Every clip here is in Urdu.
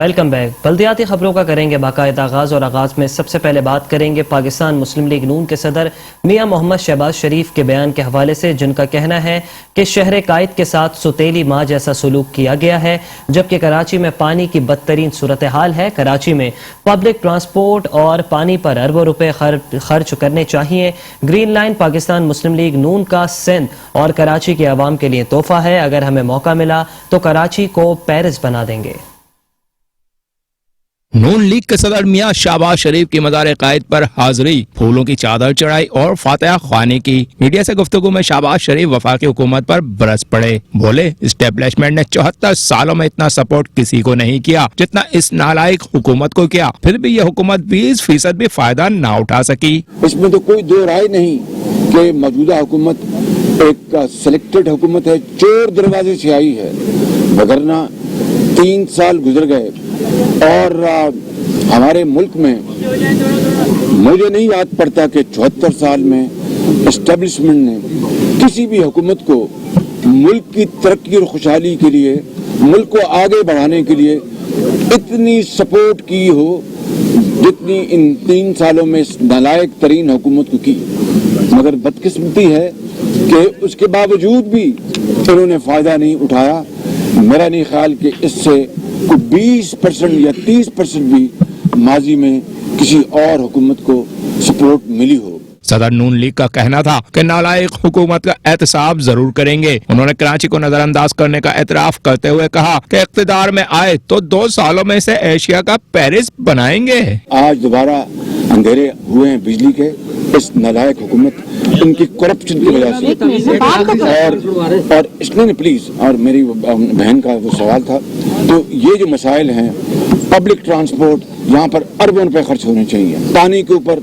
Welcome back. بلدیاتی خبروں کا کریں گے باقاعدہ آغاز، اور آغاز میں سب سے پہلے بات کریں گے پاکستان مسلم لیگ نون کے صدر میاں محمد شہباز شریف کے بیان کے حوالے سے، جن کا کہنا ہے کہ شہر قائد کے ساتھ سوتیلی ماں جیسا سلوک کیا گیا ہے، جبکہ کراچی میں پانی کی بدترین صورتحال ہے۔ کراچی میں پبلک ٹرانسپورٹ اور پانی پر اربوں روپے خرچ کرنے چاہیے۔ گرین لائن پاکستان مسلم لیگ نون کا سندھ اور کراچی کے عوام کے لیے تحفہ ہے، اگر ہمیں موقع ملا تو کراچی کو پیرس بنا دیں گے۔ نون لیگ کے صدر میاں شہباز شریف کی مزار قائد پر حاضری، پھولوں کی چادر چڑھائی اور فاتحہ خوانی کی۔ میڈیا سے گفتگو میں شہباز شریف وفاقی حکومت پر برس پڑے، بولے اسٹیبلشمنٹ نے 74 سالوں میں اتنا سپورٹ کسی کو نہیں کیا جتنا اس نالائق حکومت کو کیا، پھر بھی یہ حکومت 20% بھی فائدہ نہ اٹھا سکی۔ اس میں تو کوئی دو رائے نہیں کہ موجودہ حکومت ایک سلیکٹڈ حکومت ہے، چور دروازے سے آئی ہے، وگرنہ 3 سال گزر گئے اور ہمارے ملک میں مجھے نہیں یاد پڑتا کہ 74 سال میں اسٹیبلشمنٹ نے کسی بھی حکومت کو ملک کی ترقی اور خوشحالی کے لیے، ملک کو آگے بڑھانے کے لیے اتنی سپورٹ کی ہو جتنی ان 3 سالوں میں اس نالائق ترین حکومت کو کی۔ مگر بدقسمتی ہے کہ اس کے باوجود بھی انہوں نے فائدہ نہیں اٹھایا۔ میرا نہیں خیال کہ اس سے کوئی 20% یا 30% بھی ماضی میں کسی اور حکومت کو سپورٹ ملی ہو۔ صدر نون لیگ کا کہنا تھا کہ نالائق حکومت کا احتساب ضرور کریں گے۔ انہوں نے کراچی کو نظر انداز کرنے کا اعتراف کرتے ہوئے کہا کہ اقتدار میں آئے تو 2 سالوں میں سے ایشیا کا پیرس بنائیں گے۔ آج دوبارہ اندھیرے ہوئے ہیں بجلی کے، اس نالائق حکومت ان کی کرپشن کی وجہ سے، اور اس نے پلیز، اور میری بہن کا وہ سوال تھا، تو یہ جو مسائل ہیں، پبلک ٹرانسپورٹ یہاں پر اربوں روپے خرچ ہونے چاہیے، پانی کے اوپر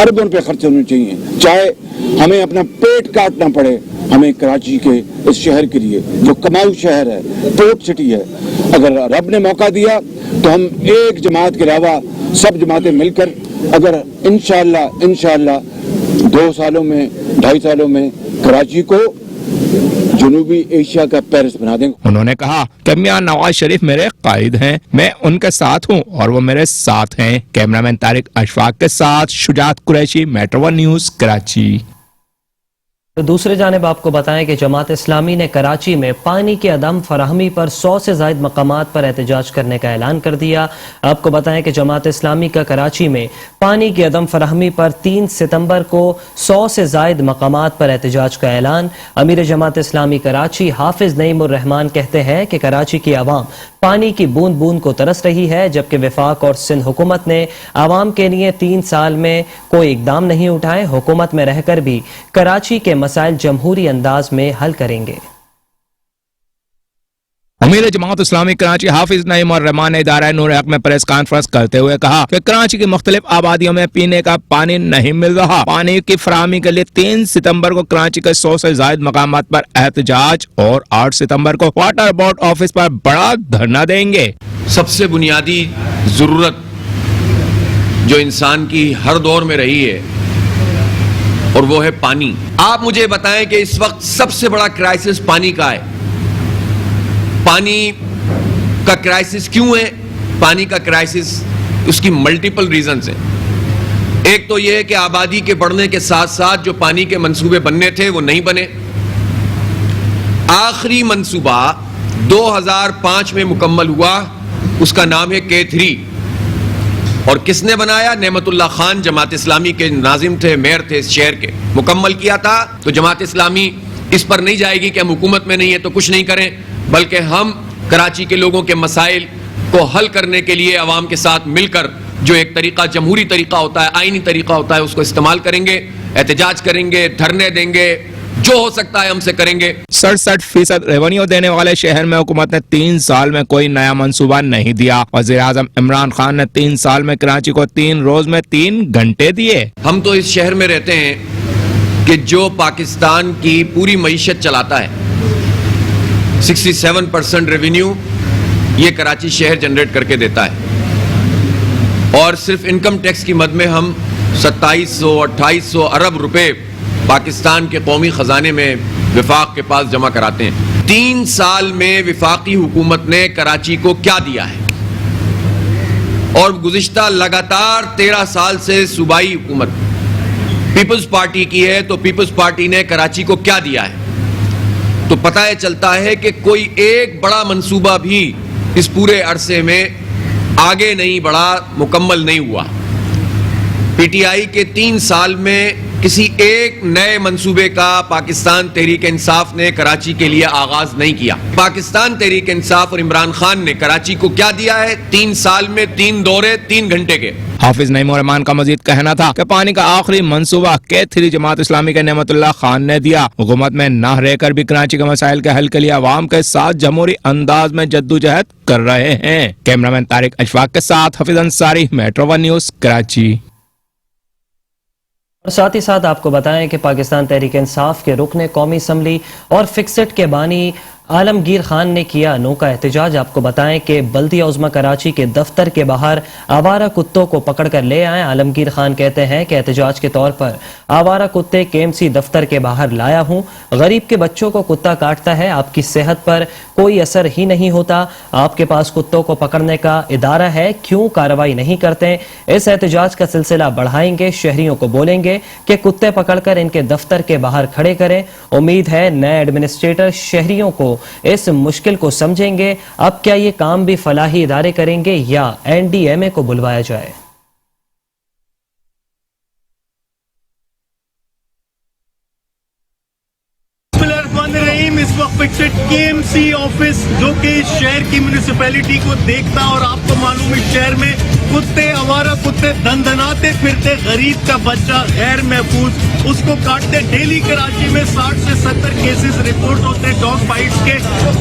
اربوں روپے خرچ ہونے چاہیے، چاہے ہمیں اپنا پیٹ کاٹنا پڑے، ہمیں کراچی کے اس شہر کے لیے جو کماؤ شہر ہے، پورٹ سٹی ہے، اگر رب نے موقع دیا تو ہم ایک جماعت کے علاوہ سب جماعتیں مل کر اگر انشاءاللہ 2 سالوں میں 2.5 سالوں میں کراچی کو جنوبی ایشیا کا پیرس بنا دیں گے۔ انہوں نے کہا کہ میاں نواز شریف میرے قائد ہیں، میں ان کے ساتھ ہوں اور وہ میرے ساتھ ہیں۔ کیمرامین طارق اشفاق کے ساتھ شجاعت قریشی، میٹرو 1 نیوز، کراچی۔ تو دوسرے جانب آپ کو بتائیں کہ جماعت اسلامی نے کراچی میں پانی کی عدم فراہمی پر 100 سے زائد مقامات پر احتجاج کرنے کا اعلان کر دیا۔ آپ کو بتائیں کہ جماعت اسلامی کا کراچی میں پانی کی عدم فراہمی پر 3 ستمبر کو 100 سے زائد مقامات پر احتجاج کا اعلان۔ امیر جماعت اسلامی کراچی حافظ نعیم الرحمان کہتے ہیں کہ کراچی کی عوام پانی کی بوند بوند کو ترس رہی ہے، جبکہ وفاق اور سندھ حکومت نے عوام کے لیے 3 سال میں کوئی اقدام نہیں اٹھائے۔ حکومت میں رہ کر بھی کراچی کے مسائل جمہوری انداز میں حل کریں گے۔ امیر جماعت اسلامی کراچی حافظ نعیم الرحمان نے ادارہ نور حق میں پریس کانفرنس کرتے ہوئے کہا کہ کراچی کی مختلف آبادیوں میں پینے کا پانی نہیں مل رہا۔ پانی کی فراہمی کے لیے 3 ستمبر کو کراچی کے 100 سے زائد مقامات پر احتجاج اور 8 ستمبر کو واٹر بورڈ آفس پر بڑا دھرنا دیں گے۔ سب سے بنیادی ضرورت جو انسان کی ہر دور میں رہی ہے اور وہ ہے پانی۔ آپ مجھے بتائیں کہ اس وقت سب سے بڑا کرائسس پانی کا ہے۔ پانی کا کرائسس کیوں ہے؟ پانی کا کرائسس اس کی ملٹیپل ریزنز ہیں۔ ایک تو یہ ہے کہ آبادی کے بڑھنے کے ساتھ ساتھ جو پانی کے منصوبے بننے تھے وہ نہیں بنے۔ آخری منصوبہ 2005 میں مکمل ہوا، اس کا نام ہے K3، اور کس نے بنایا؟ نعمت اللہ خان جماعت اسلامی کے ناظم تھے، میئر تھے اس شہر کے، مکمل کیا تھا۔ تو جماعت اسلامی اس پر نہیں جائے گی کہ ہم حکومت میں نہیں ہے تو کچھ نہیں کریں، بلکہ ہم کراچی کے لوگوں کے مسائل کو حل کرنے کے لیے عوام کے ساتھ مل کر جو ایک طریقہ، جمہوری طریقہ ہوتا ہے، آئینی طریقہ ہوتا ہے، اس کو استعمال کریں گے، احتجاج کریں گے، دھرنے دیں گے، جو ہو سکتا ہے ہم سے کریں گے۔ 67% ریونیو دینے والے شہر میں حکومت نے 3 سال میں کوئی نیا منصوبہ نہیں دیا۔ وزیر اعظم عمران خان نے 3 سال میں کراچی کو 3 روز میں 3 گھنٹے دیے۔ ہم تو اس شہر میں رہتے ہیں کہ جو پاکستان کی پوری معیشت چلاتا ہے، 67% ریونیو یہ کراچی شہر جنریٹ کر کے دیتا ہے، اور صرف انکم ٹیکس کی مد میں ہم 2700-2800 ارب روپے پاکستان کے قومی خزانے میں وفاق کے پاس جمع کراتے ہیں۔ 3 سال میں وفاقی حکومت نے کراچی کو کیا دیا ہے؟ اور گزشتہ لگاتار 13 سال سے صوبائی حکومت پیپلز پارٹی کی ہے، تو پیپلز پارٹی نے کراچی کو کیا دیا ہے؟ تو پتہ چلتا ہے کہ کوئی ایک بڑا منصوبہ بھی اس پورے عرصے میں آگے نہیں بڑھا، مکمل نہیں ہوا۔ پی ٹی آئی کے 3 سال میں کسی ایک نئے منصوبے کا پاکستان تحریک انصاف نے کراچی کے لیے آغاز نہیں کیا۔ پاکستان تحریک انصاف اور عمران خان نے کراچی کو کیا دیا ہے؟ 3 سال میں 3 دورے 3 گھنٹے کے۔ حافظ نعیم الرحمان کا مزید کہنا تھا کہ پانی کا آخری منصوبہ K3 جماعت اسلامی کے نعمت اللہ خان نے دیا۔ حکومت میں نہ رہ کر بھی کراچی کے مسائل کے حل کے لیے عوام کے ساتھ جمہوری انداز میں جدوجہد کر رہے ہیں۔ کیمرامین طارق اشفاق کے ساتھ Hafeez Ansari, metro one news, Karachi. اور ساتھ ہی ساتھ آپ کو بتائیں کہ پاکستان تحریک انصاف کے رکن قومی اسمبلی اور فکسٹ کے بانی عالمگیر خان نے کیا انوکھا احتجاج۔ آپ کو بتائیں کہ بلدیہ عظمی کراچی کے دفتر کے باہر آوارہ کتوں کو پکڑ کر لے آئے۔ عالمگیر خان کہتے ہیں کہ احتجاج کے طور پر آوارہ کتے KMC دفتر کے باہر لایا ہوں۔ غریب کے بچوں کو کتا کاٹتا ہے، آپ کی صحت پر کوئی اثر ہی نہیں ہوتا۔ آپ کے پاس کتوں کو پکڑنے کا ادارہ ہے، کیوں کارروائی نہیں کرتے؟ اس احتجاج کا سلسلہ بڑھائیں گے، شہریوں کو بولیں گے کہ کتے پکڑ کر ان کے دفتر کے باہر کھڑے کریں۔ امید ہے نئے ایڈمنسٹریٹر شہریوں کو اس مشکل کو سمجھیں گے۔ اب کیا یہ کام بھی فلاحی ادارے کریں گے یا NDMA کو بلوایا جائے؟ اس وقت فکسڈ KMC آفس جو کہ شہر کی میونسپیلٹی کو دیکھتا، اور آپ کو معلوم ہے شہر میں کتے، آوارہ کتے دندناتے پھرتے، غریب کا بچہ غیر محفوظ، اس کو کاٹتے۔ ڈیلی کراچی میں 60 سے 70 کیسز رپورٹ ہوتے ڈاگ بائٹس کے۔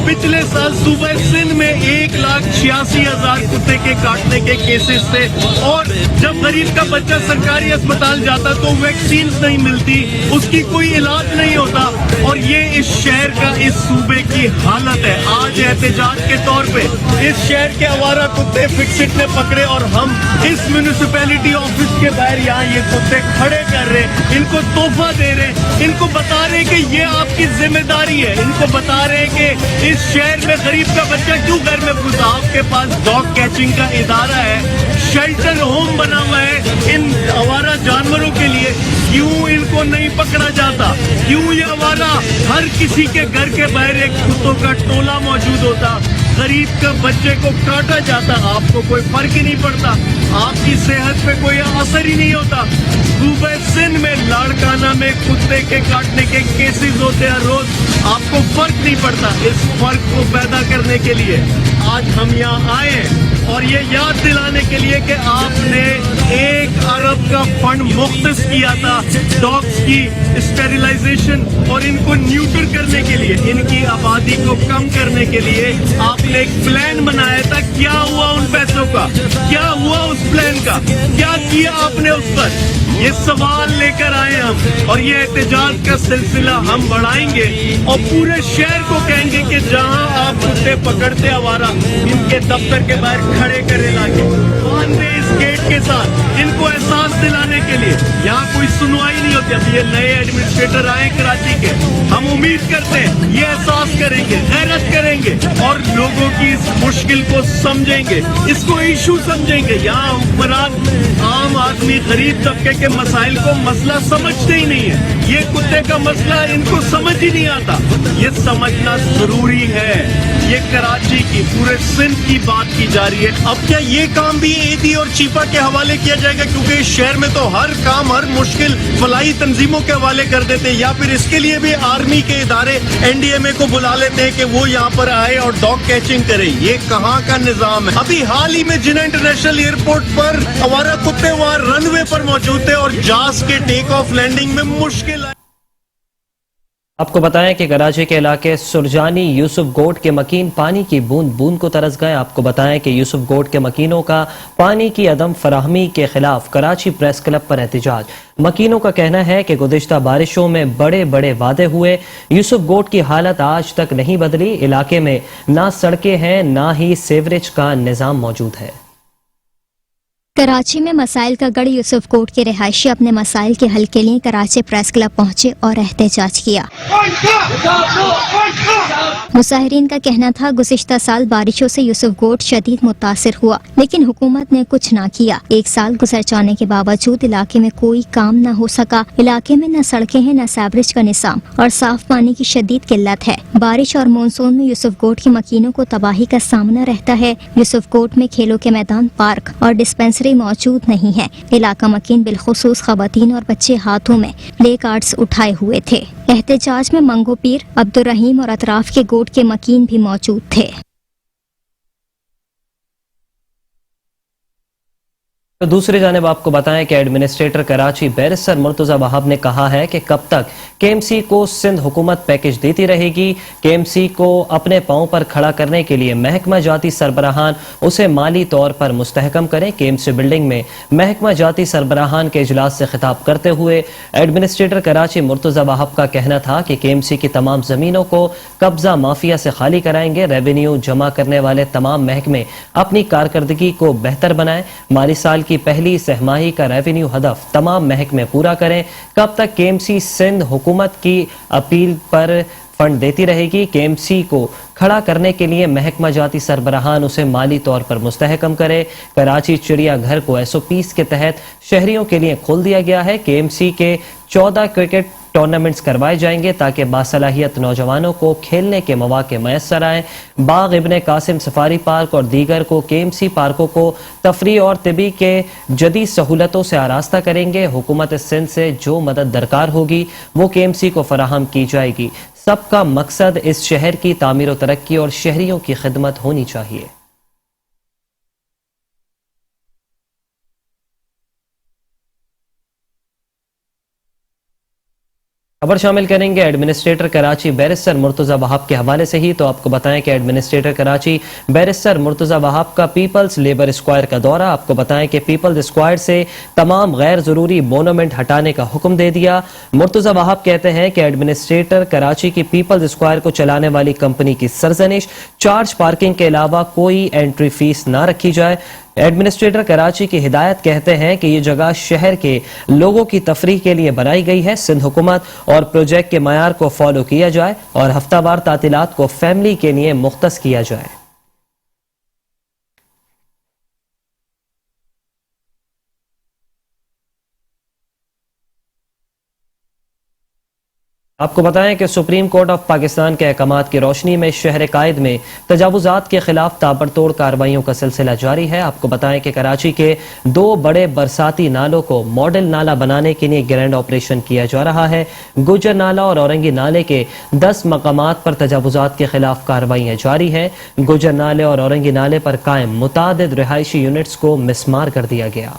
پچھلے سال صوبہ سندھ میں 1,86,000 کتے کے کاٹنے کے کیسز تھے، اور جب غریب کا بچہ سرکاری اسپتال جاتا تو ویکسینز نہیں ملتی، اس کی کوئی علاج نہیں ہوتا، اور یہ اس شہر کا، اس صوبے کی حالت ہے۔ آج احتجاج کے طور پہ اس شہر کے آوارہ کتے فکسٹ نے پکڑے، اور ہم اس میونسپیلٹی آفس کے باہر یہاں یہ کتے کھڑے کر رہے، ان کو تحفہ دے رہے، ان کو بتا رہے کہ یہ آپ کی ذمہ داری ہے، ان کو بتا رہے کہ اس شہر میں غریب کا بچہ کیوں گھر میں گھسا۔ آپ کے پاس ڈاگ کیچنگ کا ادارہ ہے، شیلٹر ہوم بنا ہوا ہے ان آوارہ جانوروں کے لیے، کیوں ان کو نہیں پکڑا جاتا؟ کیوں یہ آوارہ ہر کسی کے گھر کے باہر ایک کتوں کا ٹولہ موجود ہوتا؟ غریب کا بچے کو کاٹا جاتا، آپ کو کوئی فرق ہی نہیں پڑتا، آپ کی صحت پہ کوئی اثر ہی نہیں ہوتا۔ صوبہ سندھ میں لاڑکانہ میں کتے کے کاٹنے کے کیسز ہوتے ہیں روز، آپ کو فرق نہیں پڑتا۔ اس فرق کو پیدا کرنے کے لیے آج ہم یہاں آئے ہیں، اور یہ یاد دلانے کے لیے کہ آپ نے 1 ارب کا فنڈ مختص کیا تھا ڈاگس کی اسٹیریلائزیشن اور ان کو نیوٹر کرنے کے لیے، ان کی آبادی کو کم کرنے کے لیے آپ نے ایک پلان بنایا تھا۔ کیا ہوا ان پیسوں کا؟ کیا ہوا اس پلان کا؟ کیا کیا آپ نے اس پر؟ یہ سوال لے کر آئے ہم، اور یہ احتجاج کا سلسلہ ہم بڑھائیں گے، اور پورے شہر کو کہیں گے کہ جہاں آپ کتے پکڑتے آوارہ، ان کے دفتر کے باہر کھڑے کرے لاگے اس گیٹ کے ساتھ، ان کو احساس دلانے کے لیے۔ یہاں کوئی سنوائی نہیں ہوتی۔ اب یہ نئے ایڈمنسٹریٹر آئے کراچی کے، ہم امید کرتے ہیں یہ احساس کریں گے، غیرت کریں گے، اور لوگوں کی اس مشکل کو سمجھیں گے، اس کو ایشو سمجھیں گے۔ یہاں حکمران عام آدمی، غریب طبقے کے مسائل کو مسئلہ سمجھتے ہی نہیں ہے۔ یہ کتے کا مسئلہ ان کو سمجھ ہی نہیں آتا، یہ سمجھنا ضروری ہے۔ یہ کراچی کی، پورے سندھ کی بات کی جا رہی ہے۔ اب کیا یہ کام بھی AD اور چیپا کے حوالے کیا جائے گا؟ کیونکہ اس شہر میں تو ہر کام، ہر مشکل فلاحی تنظیموں کے حوالے کر دیتے ہیں، یا پھر اس کے لیے بھی آرمی کے ادارے NDMA کو بلا لیتے ہیں کہ وہ یہاں پر آئے اور ڈاگ کیچنگ کرے۔ یہ کہاں کا نظام ہے؟ ابھی حال ہی میں جناح انٹرنیشنل ایئرپورٹ پر آوارہ کتے وہاں رن وے پر موجود تھے، اور جاز کے ٹیک آف لینڈنگ میں مشکل ہے۔ آپ کو بتائیں کہ کراچی کے علاقے سرجانی یوسف گوٹ کے مکین پانی کی بوند بوند کو ترس گئے۔ آپ کو بتائیں کہ یوسف گوٹ کے مکینوں کا پانی کی عدم فراہمی کے خلاف کراچی پریس کلب پر احتجاج۔ مکینوں کا کہنا ہے کہ گزشتہ بارشوں میں بڑے بڑے وعدے ہوئے، یوسف گوٹ کی حالت آج تک نہیں بدلی۔ علاقے میں نہ سڑکیں ہیں، نہ ہی سیوریج کا نظام موجود ہے۔ کراچی میں مسائل کا گڑھ یوسف کوٹ کے رہائشی اپنے مسائل کے حل کے لیے کراچی پریس کلب پہنچے اور احتجاج کیا۔ مظاہرین کا کہنا تھا گزشتہ سال بارشوں سے یوسف کوٹ شدید متاثر ہوا، لیکن حکومت نے کچھ نہ کیا۔ 1 سال گزر جانے کے باوجود علاقے میں کوئی کام نہ ہو سکا۔ علاقے میں نہ سڑکیں ہیں، نہ سیوریج کا نظام اور صاف پانی کی شدید قلت ہے۔ بارش اور مونسون میں یوسف کوٹ کے مکینوں کو تباہی کا سامنا رہتا ہے۔ یوسف کوٹ میں کھیلوں کے میدان، پارک اور ڈسپنسری موجود نہیں ہے۔ علاقہ مکین بالخصوص خواتین اور بچے ہاتھوں میں پلے کارڈز اٹھائے ہوئے تھے۔ احتجاج میں منگو پیر، عبدالرحیم اور اطراف کے گوٹ کے مکین بھی موجود تھے۔ دوسری جانب آپ کو بتائیں کہ ایڈمنسٹریٹر کراچی بیرسٹر مرتضی وہاب نے کہا ہے کہ کب تک کے ایم سی کو سندھ حکومت پیکج دیتی رہے گی، کے ایم سی کو اپنے پاؤں پر کھڑا کرنے کے لیے محکمہ جاتی سربراہان اسے مالی طور پر مستحکم کریں۔ کے ایم سی بلڈنگ میں محکمہ جاتی سربراہان کے اجلاس سے خطاب کرتے ہوئے ایڈمنسٹریٹر کراچی مرتضی وہاب کا کہنا تھا کہ کے ایم سی کی تمام زمینوں کو قبضہ مافیا سے خالی کرائیں گے۔ ریونیو جمع کرنے والے تمام محکمے اپنی کارکردگی کو بہتر بنائیں۔ مالی سال کی پہلی سہماہی کا ریونیو ہدف تمام محکمے پورا کریں۔ کب تک کے ایم سی سندھ حکومت کی اپیل پر فنڈ دیتی رہے گی؟ کے ایم سی کو کھڑا کرنے کے لیے محکمہ جاتی سربراہان اسے مالی طور پر مستحکم کرے۔ کراچی چڑیا گھر کو ایس او پیز کے تحت شہریوں کے لیے کھول دیا گیا ہے۔ کے ایم سی کے 14 کرکٹ ٹورنامنٹس کروائے جائیں گے تاکہ باصلاحیت نوجوانوں کو کھیلنے کے مواقع میسر آئیں۔ باغ ابن قاسم سفاری پارک اور دیگر کو کے ایم سی پارکوں کو تفریح اور طبی کے جدید سہولتوں سے آراستہ کریں گے۔ حکومت سندھ سے جو مدد درکار ہوگی وہ کے ایم سی کو فراہم کی جائے گی۔ سب کا مقصد اس شہر کی تعمیر و ترقی اور شہریوں کی خدمت ہونی چاہیے۔ خبر شامل کریں گے ایڈمنسٹریٹر کراچی بیرسٹر مرتضی وہاب کے حوالے سے ہی، تو آپ کو بتائیں کہ ایڈمنسٹریٹر کراچی بیرسٹر مرتضی وہاب کا پیپلز لیبر اسکوائر کا دورہ۔ آپ کو بتائیں کہ پیپلز اسکوائر سے تمام غیر ضروری مونومنٹ ہٹانے کا حکم دے دیا۔ مرتضی وہاب کہتے ہیں کہ ایڈمنسٹریٹر کراچی کی پیپلز اسکوائر کو چلانے والی کمپنی کی سرزنش، چارج پارکنگ کے علاوہ کوئی انٹری فیس نہ رکھی جائے۔ ایڈمنسٹریٹر کراچی کی ہدایت کہتے ہیں کہ یہ جگہ شہر کے لوگوں کی تفریح کے لیے بنائی گئی ہے۔ سندھ حکومت اور پروجیکٹ کے معیار کو فالو کیا جائے اور ہفتہ وار تعطیلات کو فیملی کے لیے مختص کیا جائے۔ آپ کو بتائیں کہ سپریم کورٹ آف پاکستان کے احکامات کی روشنی میں شہر قائد میں تجاوزات کے خلاف تابڑتوڑ کارروائیوں کا سلسلہ جاری ہے۔ آپ کو بتائیں کہ کراچی کے 2 بڑے برساتی نالوں کو ماڈل نالہ بنانے کے لیے گرینڈ آپریشن کیا جا رہا ہے۔ گجر نالہ اور اورنگی نالے کے 10 مقامات پر تجاوزات کے خلاف کارروائیاں جاری ہیں۔ گجر نالے اور اورنگی نالے پر قائم متعدد رہائشی یونٹس کو مسمار کر دیا گیا۔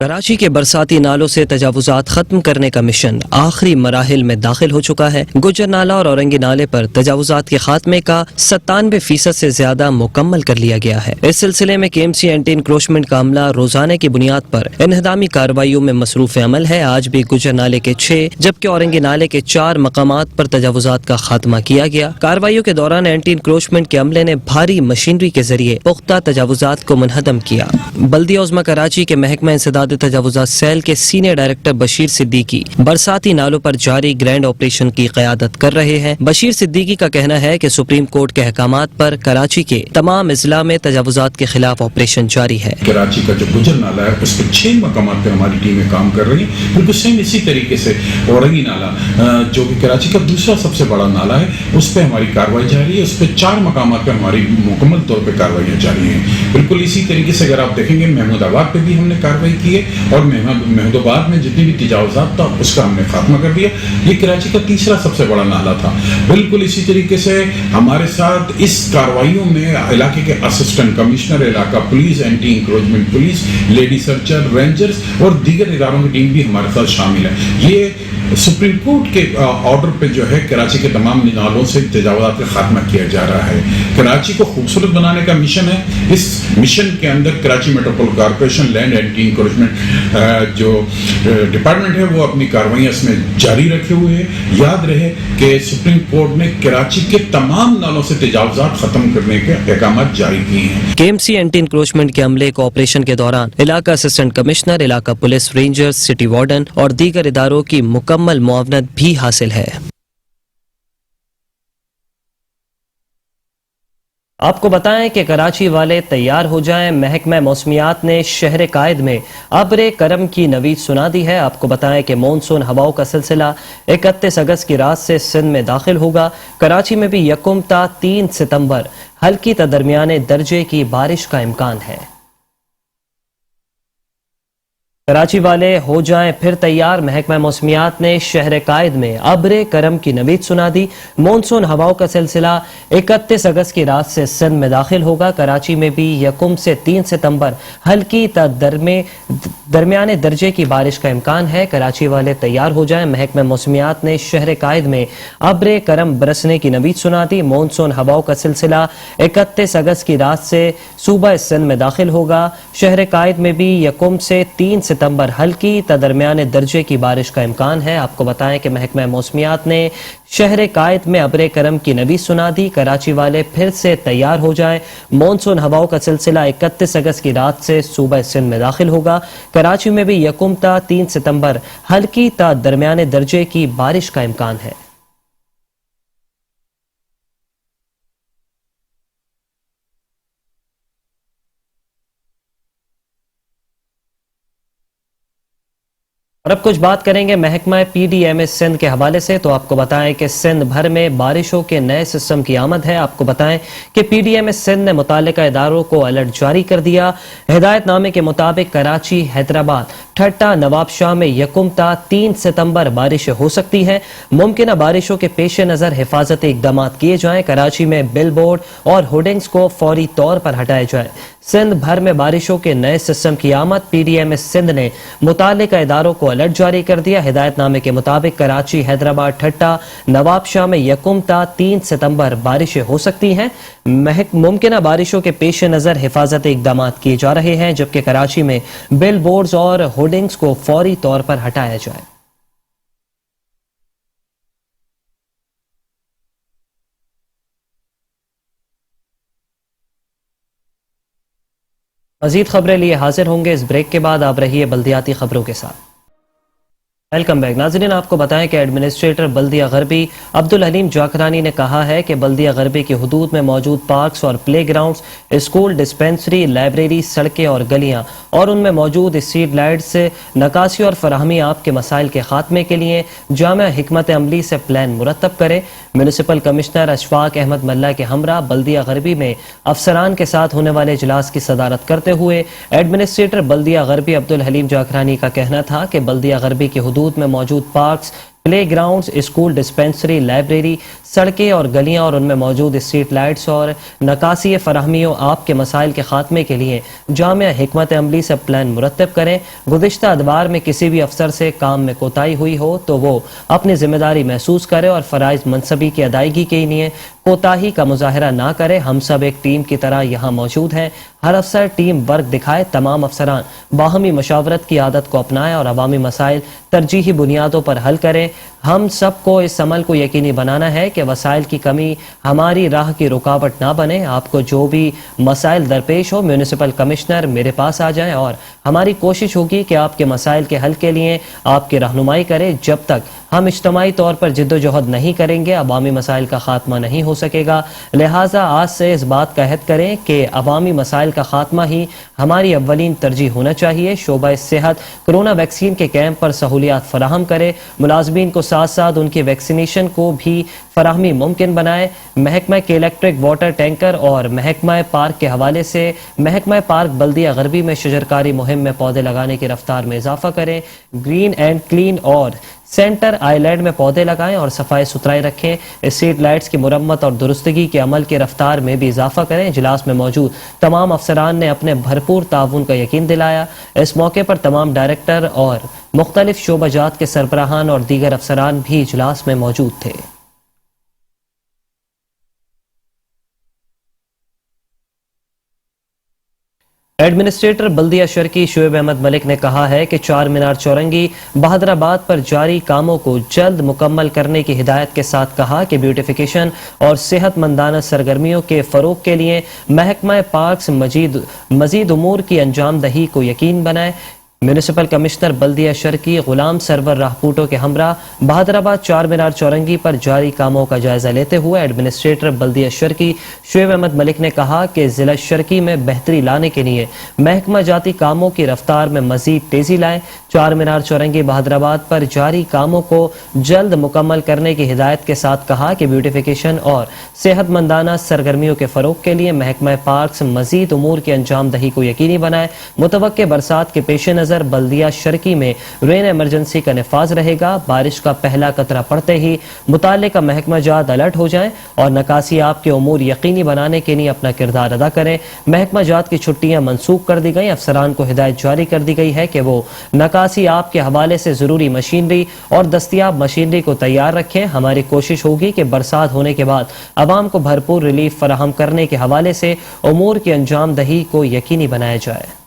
کراچی کے برساتی نالوں سے تجاوزات ختم کرنے کا مشن آخری مراحل میں داخل ہو چکا ہے۔ گجر نالہ اور اورنگی نالے پر تجاوزات کے خاتمے کا 97% سے زیادہ مکمل کر لیا گیا ہے۔ اس سلسلے میں کے ایم سی اینٹی انکروچمنٹ کا عملہ روزانہ کی بنیاد پر انہدامی کارروائیوں میں مصروف عمل ہے۔ آج بھی گجر نالے کے 6 جبکہ اورنگی نالے کے 4 مقامات پر تجاوزات کا خاتمہ کیا گیا۔ کارروائیوں کے دوران اینٹی انکروچمنٹ کے عملے نے بھاری مشینری کے ذریعے پختہ تجاوزات کو منہدم کیا۔ بلدیہ عظمی کراچی کے محکمہ انسداد تجاوزات سیل کے سینئر ڈائریکٹر بشیر صدیقی برساتی نالوں پر جاری گرینڈ آپریشن کی قیادت کر رہے ہیں۔ بشیر صدیقی کا کہنا ہے کہ سپریم کورٹ کے احکامات پر کراچی کے تمام اضلاع میں تجاوزات کے خلاف آپریشن جاری ہے۔ کراچی کا جو گجر نالہ ہے اس پہ 6 مقامات پہ ہماری ٹیمیں کام کر رہی ہیں۔ بالکل سیم اسی طریقے سے اورنگی نالہ جو کہ کراچی کا دوسرا سب سے بڑا نالہ ہے اس پہ ہماری کارروائی جاری ہے۔ اس پہ 4 مقامات پہ ہماری مکمل طور پہ کارروائیاں جاری ہیں۔ بالکل اسی طریقے سے اگر آپ دیکھیں گے محمود آباد پہ بھی ہم نے کارروائی کی ہے اور محمود آباد میں جتنی بھی تجاوزات تھا اس کا ہم نے خاتمہ کر دیا۔ یہ کراچی کا تیسرا سب سے بڑا نالہ تھا۔ بالکل اسی طریقے سے ہمارے ساتھ اس کارروائیوں میں علاقے کے اسسٹنٹ کمشنر علاقہ police, anti encroachment police, lady searcher, Rangers اور دیگر اداروں کی ٹیم بھی ہمارے ساتھ شامل ہے۔ یہ سپریم کورٹ کے آرڈر پہ جو ہے کراچی کے تمام نالوں سے تجاوزات کا خاتمہ کیا جا رہا ہے۔ کراچی کو خوبصورت بنانے کا مشن ہے۔ اس مشن کے اندر Karachi metropolitan corporation, land anti encroachment جو ڈپارٹمنٹ ہے وہ اپنی کارروائیاں اس میں جاری رکھے ہوئے ہیں. یاد رہے کہ سپریم کورٹ نے کراچی کے تمام نالوں سے تجاوزات ختم کرنے کے احکامات جاری کیے ہیں. کے ایم سی اینٹی انکروچمنٹ کے عملے کو آپریشن کے دوران علاقہ اسسٹنٹ کمشنر، علاقہ پولیس رینجرز، سٹی وارڈن اور دیگر اداروں کی مکمل معاونت بھی حاصل ہے. آپ کو بتائیں کہ کراچی والے تیار ہو جائیں. محکمہ موسمیات نے شہر قائد میں ابر کرم کی نوید سنا دی ہے. آپ کو بتائیں کہ مونسون ہواؤں کا سلسلہ 31 اگست کی رات سے سندھ میں داخل ہوگا. کراچی میں بھی 1 تا 3 ستمبر ہلکی تا درمیانے درجے کی بارش کا امکان ہے. کراچی والے ہو جائیں پھر تیار. محکمہ موسمیات نے شہر قائد میں ابر کرم کی نوید سنا دی. مونسون ہواؤں کا سلسلہ 31 اگست کی رات سے سندھ میں داخل ہوگا. کراچی میں بھی 1 سے 3 ستمبر ہلکی تا درمیانے درجے کی بارش کا امکان ہے. کراچی والے تیار ہو جائیں. محکمہ موسمیات نے شہر قائد میں ابر کرم برسنے کی نوید سنا دی. مونسون ہواؤں کا سلسلہ 31 اگست کی رات سے صوبہ سندھ میں داخل ہوگا. شہر قائد میں بھی 1 سے 3 ستمبر ہلکی تا درمیانے درجے کی بارش کا امکان ہے. آپ کو بتائیں کہ محکمہ موسمیات نے شہر قائد میں ابر کرم کی نوید سنا دی. کراچی والے پھر سے تیار ہو جائیں. مونسون ہواؤں کا سلسلہ 31 اگست کی رات سے صوبہ سندھ میں داخل ہوگا. کراچی میں بھی 1 تا 3 ستمبر ہلکی تا درمیانے درجے کی بارش کا امکان ہے. اور اب کچھ بات کریں گے محکمہ P D M S Sindh کے حوالے سے. تو آپ کو بتائیں کہ سندھ بھر میں بارشوں کے نئے سسٹم کی آمد ہے. آپ کو بتائیں کہ P D M S Sindh نے متعلقہ اداروں کو الرٹ جاری کر دیا. ہدایت نامے کے مطابق کراچی، حیدرآباد، ٹھٹہ، نواب شاہ میں 1 تا 3 ستمبر بارشیں ہو سکتی ہیں. ممکنہ بارشوں کے پیش نظر حفاظتی اقدامات کیے جائیں. کراچی میں بل بورڈ اور ہوڈنگز کو فوری طور پر ہٹائے جائیں. سندھ بھر میں بارشوں کے نئے سسٹم کی آمد. P D M S Sindh نے متعلقہ اداروں کو الرٹ جاری کر دیا. ہدایت نامے کے مطابق کراچی، حیدرآباد، ٹھٹہ، نواب شاہ میں 1 تا 3 ستمبر بارشیں ہو سکتی ہیں. ممکنہ بارشوں کے پیش نظر حفاظتی اقدامات کیے جا رہے ہیں، جبکہ کراچی میں بل بورڈز اور ہوڈنگز کو فوری طور پر ہٹایا جائے. مزید خبریں لیے حاضر ہوں گے اس بریک کے بعد. آپ رہیے بلدیاتی خبروں کے ساتھ. Welcome back. ناظرین، آپ کو بتائیں کہ ایڈمنسٹریٹر بلدیہ غربی عبدالحلیم جاکرانی نے کہا ہے کہ بلدیہ غربی کی حدود میں موجود پارکس اور پلے گراؤنڈز، اسکول، ڈسپنسری، لائبریری، سڑکیں اور گلیاں اور ان میں موجود اسٹریٹ لائٹس نکاسی اور فراہمی آب کے مسائل کے خاتمے کے لیے جامع حکمت عملی سے پلان مرتب کرے. میونسپل کمشنر اشفاق احمد ملا کے ہمراہ بلدیہ غربی میں افسران کے ساتھ ہونے والے اجلاس کی صدارت کرتے ہوئے ایڈمنسٹریٹر بلدیہ غربی عبدالحلیم جاکرانی کا کہنا تھا کہ بلدیہ غربی کی حدود میں موجود پارکس، پلے گراؤنڈز، اسکول، ڈسپنسری، لائبریری، سڑکیں اور گلیاں اور ان میں موجود اسٹریٹ لائٹس اور نکاسی فراہمی و آب کے مسائل کے خاتمے کے لیے جامع حکمت عملی سے پلان مرتب کریں. گزشتہ ادوار میں کسی بھی افسر سے کام میں کوتاہی ہوئی ہو تو وہ اپنی ذمہ داری محسوس کرے اور فرائض منصبی کی ادائیگی کے لیے کوتاہی کا مظاہرہ نہ کرے. ہم سب ایک ٹیم کی طرح یہاں موجود ہیں. ہر افسر ٹیم ورک دکھائے. تمام افسران باہمی مشاورت کی عادت کو اپنائیں اور عوامی مسائل ترجیحی بنیادوں پر حل کریں. ہم سب کو اس عمل کو یقینی بنانا ہے کہ وسائل کی کمی ہماری راہ کی رکاوٹ نہ بنے. آپ کو جو بھی مسائل درپیش ہو میونسپل کمشنر میرے پاس آ جائیں اور ہماری کوشش ہوگی کہ آپ کے مسائل کے حل کے لیے آپ کی رہنمائی کرے. جب تک ہم اجتماعی طور پر جد و جہد نہیں کریں گے عوامی مسائل کا خاتمہ نہیں ہو سکے گا. لہٰذا آج سے اس بات کا عہد کریں کہ عوامی مسائل کا خاتمہ ہی ہماری اولین ترجیح ہونا چاہیے. شعبہ صحت کورونا ویکسین کے کیمپ پر سہولیات فراہم کرے. ملازمین کو ساتھ ساتھ ان کی ویکسینیشن کو بھی فراہمی ممکن بنائے. محکمہ کے الیکٹرک واٹر ٹینکر اور محکمہ پارک کے حوالے سے محکمہ پارک بلدیہ غربی میں شجرکاری مہم میں پودے لگانے کی رفتار میں اضافہ کریں. گرین اینڈ کلین اور سینٹر آئی لینڈ میں پودے لگائیں اور صفائی ستھرائی رکھیں. اسٹریٹ لائٹس کی مرمت اور درستگی کے عمل کی رفتار میں بھی اضافہ کریں. اجلاس میں موجود تمام افسران نے اپنے بھرپور تعاون کا یقین دلایا. اس موقع پر تمام ڈائریکٹر اور مختلف شعبہ جات کے سربراہان اور دیگر افسران بھی اجلاس میں موجود تھے. ایڈمنسٹریٹر بلدیہ شرکی شعیب احمد ملک نے کہا ہے کہ چار مینار چورنگی بہادرآباد پر جاری کاموں کو جلد مکمل کرنے کی ہدایت کے ساتھ کہا کہ بیوٹیفیکیشن اور صحت مندانہ سرگرمیوں کے فروغ کے لیے محکمہ پارکس مزید امور کی انجام دہی کو یقین بنائے۔ میونسپل کمشنر بلدیہ شرکی غلام سرور راہپوٹو کے ہمراہ بہادرآباد چار مینار چورنگی پر جاری کاموں کا جائزہ لیتے ہوئے ایڈمنسٹریٹر بلدیہ شرکی شعیب احمد ملک نے کہا کہ ضلع شرکی میں بہتری لانے کے لیے محکمہ جاتی کاموں کی رفتار میں مزید تیزی لائیں۔ چار مینار چورنگی بہادرآباد پر جاری کاموں کو جلد مکمل کرنے کی ہدایت کے ساتھ کہا کہ بیوٹیفیکیشن اور صحت مندانہ سرگرمیوں کے فروغ کے لیے محکمہ پارکس مزید امور کی انجام دہی کو یقینی بنائے۔ متوقع برسات کے پیش نظر بلدیہ شرکی میں رین ایمرجنسی کا نفاذ رہے گا۔ بارش کا پہلا قطرہ پڑتے ہی متعلقہ محکمہ جات الرٹ ہو جائیں اور نکاسی آب کے امور یقینی بنانے کے لیے اپنا کردار ادا کریں۔ محکمہ جات کی چھٹیاں منسوخ کر دی گئیں۔ افسران کو ہدایت جاری کر دی گئی ہے کہ وہ نکاسی آب کے حوالے سے ضروری مشینری اور دستیاب مشینری کو تیار رکھیں۔ ہماری کوشش ہوگی کہ برسات ہونے کے بعد عوام کو بھرپور ریلیف فراہم کرنے کے حوالے سے امور کی انجام دہی کو یقینی بنایا جائے۔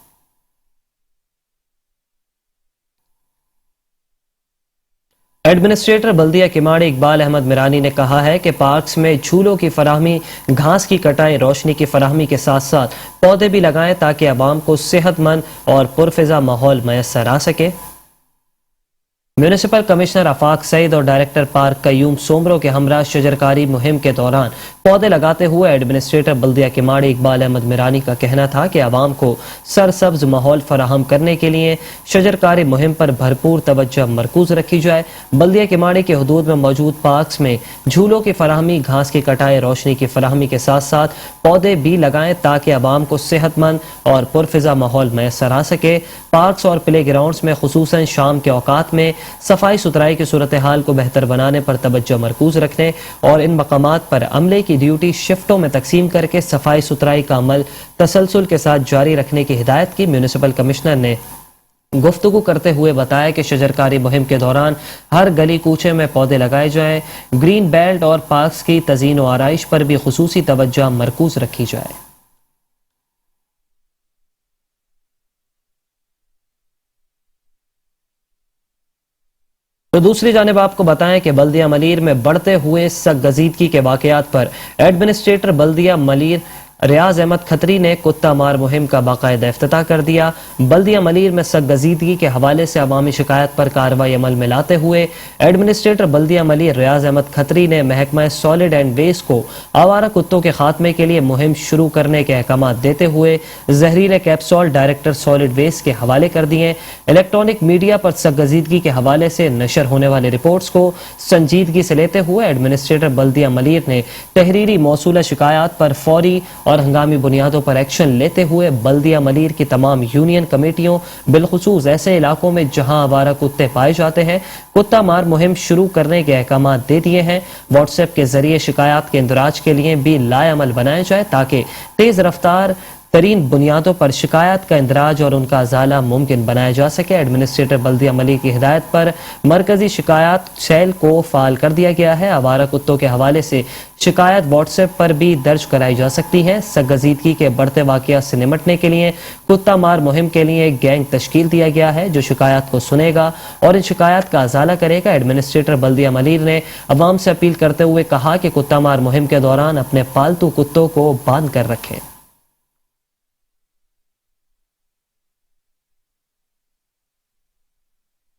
ایڈمنسٹریٹر بلدیہ کماڑی اقبال احمد میرانی نے کہا ہے کہ پارکس میں جھولوں کی فراہمی، گھاس کی کٹائی، روشنی کی فراہمی کے ساتھ ساتھ پودے بھی لگائیں تاکہ عوام کو صحت مند اور پرفضا ماحول میسر آ سکے۔ میونسپل کمشنر آفاق سعید اور ڈائریکٹر پارک قیوم سومرو کے ہمراہ شجرکاری مہم کے دوران پودے لگاتے ہوئے ایڈمنسٹریٹر بلدیہ کماڑی اقبال احمد میرانی کا کہنا تھا کہ عوام کو سرسبز ماحول فراہم کرنے کے لیے شجرکاری مہم پر بھرپور توجہ مرکوز رکھی جائے۔ بلدیہ کماڑی کے حدود میں موجود پارکس میں جھولوں کی فراہمی، گھاس کی کٹائی، روشنی کی فراہمی کے ساتھ ساتھ پودے بھی لگائیں تاکہ عوام کو صحت مند اور پرفضا ماحول میسر آ سکے۔ پارکس اور پلے گراؤنڈز میں خصوصاً شام کے اوقات میں صفائی ستھرائی کی صورتحال کو بہتر بنانے پر توجہ مرکوز رکھنے اور ان مقامات پر عملے کی ڈیوٹی شفٹوں میں تقسیم کر کے صفائی ستھرائی کا عمل تسلسل کے ساتھ جاری رکھنے کی ہدایت کی۔ میونسپل کمشنر نے گفتگو کرتے ہوئے بتایا کہ شجرکاری مہم کے دوران ہر گلی کوچے میں پودے لگائے جائیں، گرین بیلٹ اور پارکس کی تزئین و آرائش پر بھی خصوصی توجہ مرکوز رکھی جائے۔ تو دوسری جانب آپ کو بتائیں کہ بلدیہ ملیر میں بڑھتے ہوئے سرگزیدگی کے واقعات پر ایڈمنسٹریٹر بلدیہ ملیر ریاض احمد کھتری نے کتا مار مہم کا باقاعدہ افتتاح کر دیا۔ بلدیہ ملیر میں سرگزیدگی کے حوالے سے عوامی شکایت پر کارروائی عمل میں لاتے ہوئے ایڈمنسٹریٹر بلدیہ ملیر ریاض احمد کھتری نے محکمہ سالڈ اینڈ ویسٹ کو آوارہ کتوں کے خاتمے کے لیے مہم شروع کرنے کے احکامات دیتے ہوئے زہریلے کیپسول ڈائریکٹر سالڈ ویسٹ کے حوالے کر دیے۔ الیکٹرانک میڈیا پر سرگزیدگی کے حوالے سے نشر ہونے والے رپورٹس کو سنجیدگی سے لیتے ہوئے ایڈمنسٹریٹر بلدیہ ملیر نے تحریری موصولہ شکایات پر فوری اور ہنگامی بنیادوں پر ایکشن لیتے ہوئے بلدیہ ملیر کی تمام یونین کمیٹیوں، بالخصوص ایسے علاقوں میں جہاں آوارہ کتے پائے جاتے ہیں، کتا مار مہم شروع کرنے کے احکامات دے دیے ہیں۔ واٹس ایپ کے ذریعے شکایات کے اندراج کے لیے بھی لائے عمل بنایا جائے تاکہ تیز رفتار ترین بنیادوں پر شکایات کا اندراج اور ان کا ازالہ ممکن بنایا جا سکے۔ ایڈمنسٹریٹر بلدیہ ملیر کی ہدایت پر مرکزی شکایات سیل کو فعال کر دیا گیا ہے۔ آوارہ کتوں کے حوالے سے شکایات واٹس ایپ پر بھی درج کرائی جا سکتی ہیں۔ سرگزیدگی کے بڑھتے واقعات سے نمٹنے کے لیے کتا مار مہم کے لیے ایک گینگ تشکیل دیا گیا ہے جو شکایات کو سنے گا اور ان شکایات کا ازالہ کرے گا۔ ایڈمنسٹریٹر بلدیہ ملیر نے عوام سے اپیل کرتے ہوئے کہا کہ کتا مار مہم کے دوران اپنے پالتو کتوں کو باندھ کر رکھیں۔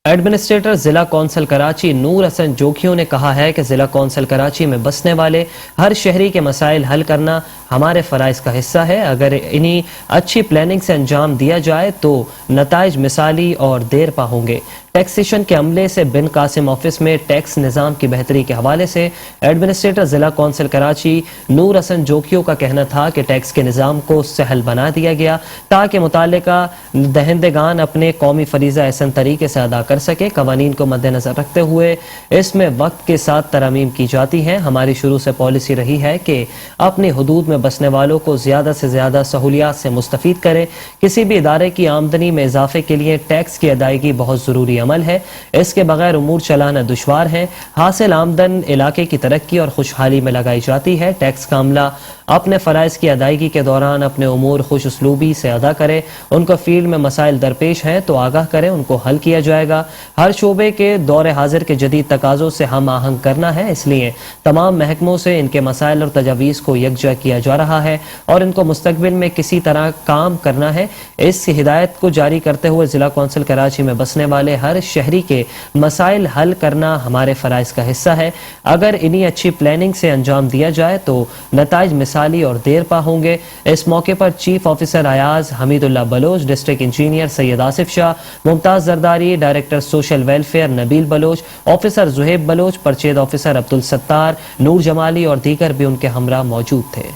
ایڈمنسٹریٹر ضلع کونسل کراچی نور حسن جوکھیوں نے کہا ہے کہ ضلع کونسل کراچی میں بسنے والے ہر شہری کے مسائل حل کرنا ہمارے فرائض کا حصہ ہے۔ اگر انہیں اچھی پلاننگ سے انجام دیا جائے تو نتائج مثالی اور دیر پا ہوں گے۔ ٹیکسیشن کے عملے سے بن قاسم آفس میں ٹیکس نظام کی بہتری کے حوالے سے ایڈمنسٹریٹر ضلع کونسل کراچی نور حسن جوکھیوں کا کہنا تھا کہ ٹیکس کے نظام کو سہل بنا دیا گیا تاکہ متعلقہ دہندگان اپنے قومی فریضہ احسن طریقے سے ادا کر سکے۔ قوانین کو مد نظر رکھتے ہوئے اس میں وقت کے ساتھ ترامیم کی جاتی ہیں۔ ہماری شروع سے پالیسی رہی ہے کہ اپنی حدود میں بسنے والوں کو زیادہ سے زیادہ سہولیات سے مستفید کریں۔ کسی بھی ادارے کی آمدنی میں اضافے کے لیے ٹیکس کی ادائیگی بہت ضروری عمل ہے، اس کے بغیر امور چلانا دشوار ہے۔ حاصل آمدن علاقے کی ترقی اور خوشحالی میں لگائی جاتی ہے۔ ٹیکس کا عملہ اپنے فرائض کی ادائیگی کے دوران اپنے امور خوش اسلوبی سے ادا کرے. ان کو فیلڈ میں مسائل درپیش ہیں تو آگاہ کریں, ان کو حل کیا جائے گا. ہر شعبے کے دور حاضر کے جدید تقاضوں سے ہم آہنگ کرنا ہے, اس لیے تمام محکموں سے ان کے مسائل اور تجاویز کو یکجا کیا جا رہا ہے اور ان کو مستقبل میں کسی طرح کام کرنا ہے. اس ہدایت کو جاری کرتے ہوئے ضلع کونسل کراچی میں بسنے والے ہر شہری کے مسائل حل کرنا ہمارے فرائض کا حصہ ہے. اگر انہی اچھی پلاننگ سے انجام دیا جائے تو نتائج مثالی اور دیر پا ہوں گے. اس موقع پر چیف آفیسر ایاز حمید اللہ بلوچ, ڈسٹرکٹ انجینئر سید آصف شاہ, ممتاز زرداری, ڈائریکٹر سوشل ویلفیئر نبیل بلوچ, آفیسر زہیب بلوچ, پرچید آفیسر عبدالستار, نور جمالی اور دیگر بھی ان کے ہمراہ موجود تھے.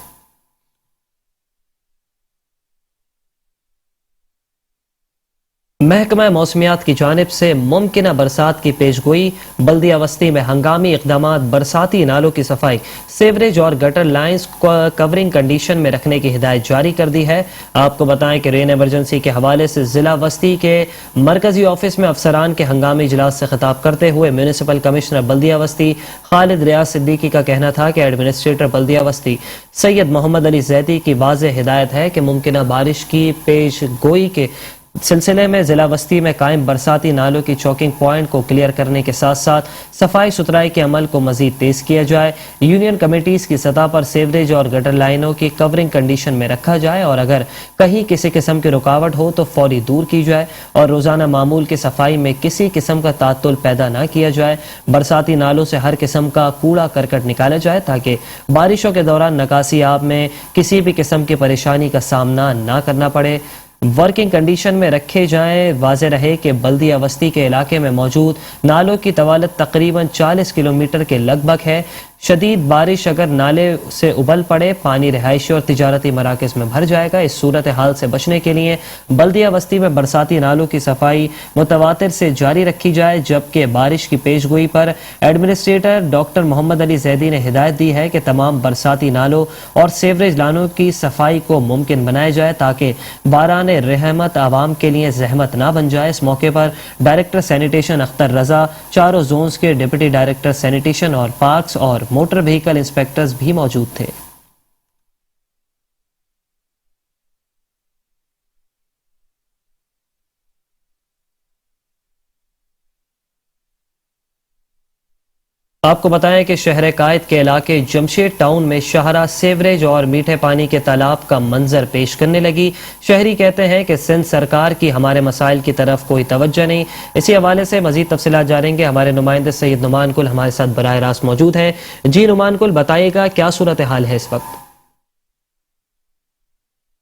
محکمہ موسمیات کی جانب سے ممکنہ برسات کی پیشگوئی, بلدیہ وسطی میں ہنگامی اقدامات, برساتی نالوں کی صفائی, سیوریج اور گٹر لائنز کورنگ کنڈیشن میں رکھنے کی ہدایت جاری کر دی ہے. آپ کو بتائیں کہ رین ایمرجنسی کے حوالے سے ضلع وسطی کے مرکزی آفس میں افسران کے ہنگامی اجلاس سے خطاب کرتے ہوئے میونسپل کمشنر بلدیہ وسطی خالد ریاض صدیقی کا کہنا تھا کہ ایڈمنسٹریٹر بلدیہ وسطی سید محمد علی زیدی کی واضح ہدایت ہے کہ ممکنہ بارش کی پیش گوئی کے سلسلے میں ضلع وسطی میں قائم برساتی نالوں کی چوکنگ پوائنٹ کو کلیئر کرنے کے ساتھ ساتھ صفائی ستھرائی کے عمل کو مزید تیز کیا جائے. یونین کمیٹیز کی سطح پر سیوریج اور گٹر لائنوں کی کورنگ کنڈیشن میں رکھا جائے اور اگر کہیں کسی قسم کی رکاوٹ ہو تو فوری دور کی جائے اور روزانہ معمول کی صفائی میں کسی قسم کا تعطل پیدا نہ کیا جائے. برساتی نالوں سے ہر قسم کا کوڑا کرکٹ نکالا جائے تاکہ بارشوں کے دوران نکاسی آب میں کسی بھی قسم کی پریشانی کا سامنا نہ کرنا پڑے. ورکنگ کنڈیشن میں رکھے جائیں. واضح رہے کہ بلدیہ وسطی کے علاقے میں موجود نالوں کی طوالت تقریباً 40 کلومیٹر کے لگ بھگ ہے. شدید بارش اگر نالے سے ابل پڑے, پانی رہائشی اور تجارتی مراکز میں بھر جائے گا. اس صورتحال سے بچنے کے لیے بلدیہ وسطی میں برساتی نالوں کی صفائی متواتر سے جاری رکھی جائے, جبکہ بارش کی پیشگوئی پر ایڈمنسٹریٹر ڈاکٹر محمد علی زیدی نے ہدایت دی ہے کہ تمام برساتی نالوں اور سیوریج لانوں کی صفائی کو ممکن بنایا جائے تاکہ باران رحمت عوام کے لیے زحمت نہ بن جائے. اس موقع پر ڈائریکٹر سینیٹیشن اختر رضا, چاروں زونز کے ڈپٹی ڈائریکٹر سینیٹیشن اور پارکس اور موٹر وہیکل انسپیکٹرز بھی موجود تھے. آپ کو بتائیں کہ شہر قائد کے علاقے جمشید ٹاؤن میں شاہراہ سیوریج اور میٹھے پانی کے تالاب کا منظر پیش کرنے لگی. شہری کہتے ہیں کہ سندھ سرکار کی ہمارے مسائل کی طرف کوئی توجہ نہیں. اسی حوالے سے مزید تفصیلات جانیں گے. ہمارے نمائندے سید نعمان کل ہمارے ساتھ براہ راست موجود ہیں. جی نعمان کل, بتائیے گا کیا صورتحال ہے اس وقت؟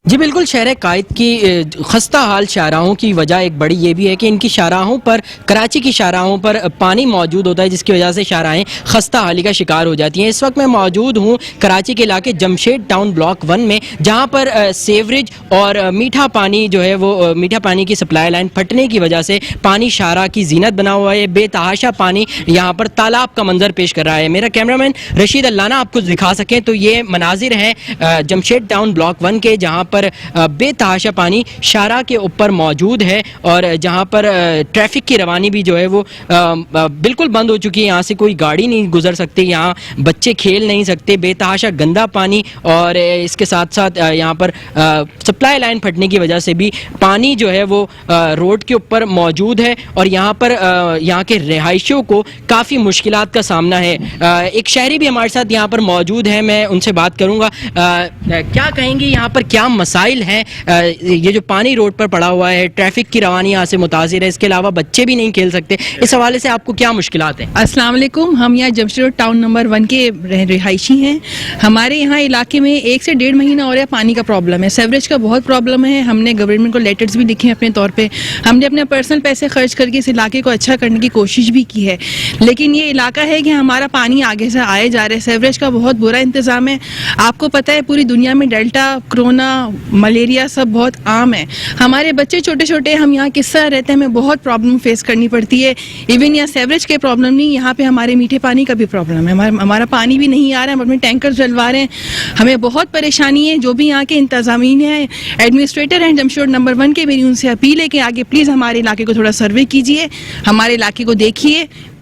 جی بالکل, شہر قائد کی خستہ حال شاہراہوں کی وجہ ایک بڑی یہ بھی ہے کہ ان کی شاہراہوں پر, کراچی کی شاہراہوں پر پانی موجود ہوتا ہے, جس کی وجہ سے شاہراہیں خستہ حالی کا شکار ہو جاتی ہیں. اس وقت میں موجود ہوں کراچی کے علاقے جمشید ٹاؤن بلاک 1 میں, جہاں پر سیوریج اور میٹھا پانی جو ہے وہ میٹھا پانی کی سپلائی لائن پھٹنے کی وجہ سے پانی شاہراہ کی زینت بنا ہوا ہے. بے تحاشا پانی یہاں پر تالاب کا منظر پیش کر رہا ہے. میرا کیمرامین رشید اللہ آپ کو دکھا سکیں تو یہ مناظر ہیں جمشید ٹاؤن بلاک 1 کے, جہاں پر بے تحاشا پانی شاہراہ کے اوپر موجود ہے اور جہاں پر ٹریفک کی روانی بھی جو ہے وہ بالکل بند ہو چکی ہے. یہاں سے کوئی گاڑی نہیں گزر سکتی, یہاں بچے کھیل نہیں سکتے. بے تحاشا گندا پانی اور اس کے ساتھ ساتھ یہاں پر سپلائی لائن پھٹنے کی وجہ سے بھی پانی جو ہے وہ روڈ کے اوپر موجود ہے اور یہاں پر یہاں کے رہائشیوں کو کافی مشکلات کا سامنا ہے. ایک شہری بھی ہمارے ساتھ یہاں پر موجود ہے, میں ان سے بات کروں گا. کیا کہیں گے یہاں پر کیا مسائل ہیں؟ یہ جو پانی روڈ پر پڑا ہوا ہے, ٹریفک کی روانی یہاں سے متاثر ہے, اس کے علاوہ بچے بھی نہیں کھیل سکتے. اس حوالے سے آپ کو کیا مشکلات ہیں؟ السلام علیکم, ہم یہاں جمشید ٹاؤن نمبر 1 کے رہائشی ہیں. ہمارے یہاں علاقے میں 1 سے 1.5 مہینہ ہو رہا ہے پانی کا پرابلم ہے, سیوریج کا بہت پرابلم ہے. ہم نے گورنمنٹ کو لیٹرز بھی لکھے ہیں اپنے طور پہ, ہم نے اپنے پرسنل پیسے خرچ کر کے اس علاقے کو اچھا کرنے کی کوشش بھی کی ہے, لیکن یہ علاقہ ہے کہ ہمارا پانی آگے سے آئے جا رہا ہے. سیوریج کا بہت برا انتظام ہے. آپ کو پتہ ہے پوری دنیا میں ڈیلٹا, کرونا, ملیریا سب بہت عام ہے. ہمارے بچے چھوٹے چھوٹے, ہم یہاں کس طرح رہتے ہیں, ہمیں بہت پرابلم فیس کرنی پڑتی ہے. ایون یہاں سیوریج کے پرابلم نہیں, یہاں پہ ہمارے میٹھے پانی کا بھی پرابلم ہے. ہمارا پانی بھی نہیں آ رہا ہے, ہم اپنے ٹینکر جلوا رہے ہیں, ہمیں بہت پریشانی ہے. جو بھی یہاں کے انتظامیہ ہیں, ایڈمنسٹریٹر ہیں جمشید نمبر 1 کے, میری ان سے اپیل ہے کہ آگے پلیز ہمارے علاقے کو تھوڑا سروے کیجیے, ہمارے علاقے کو دیکھیے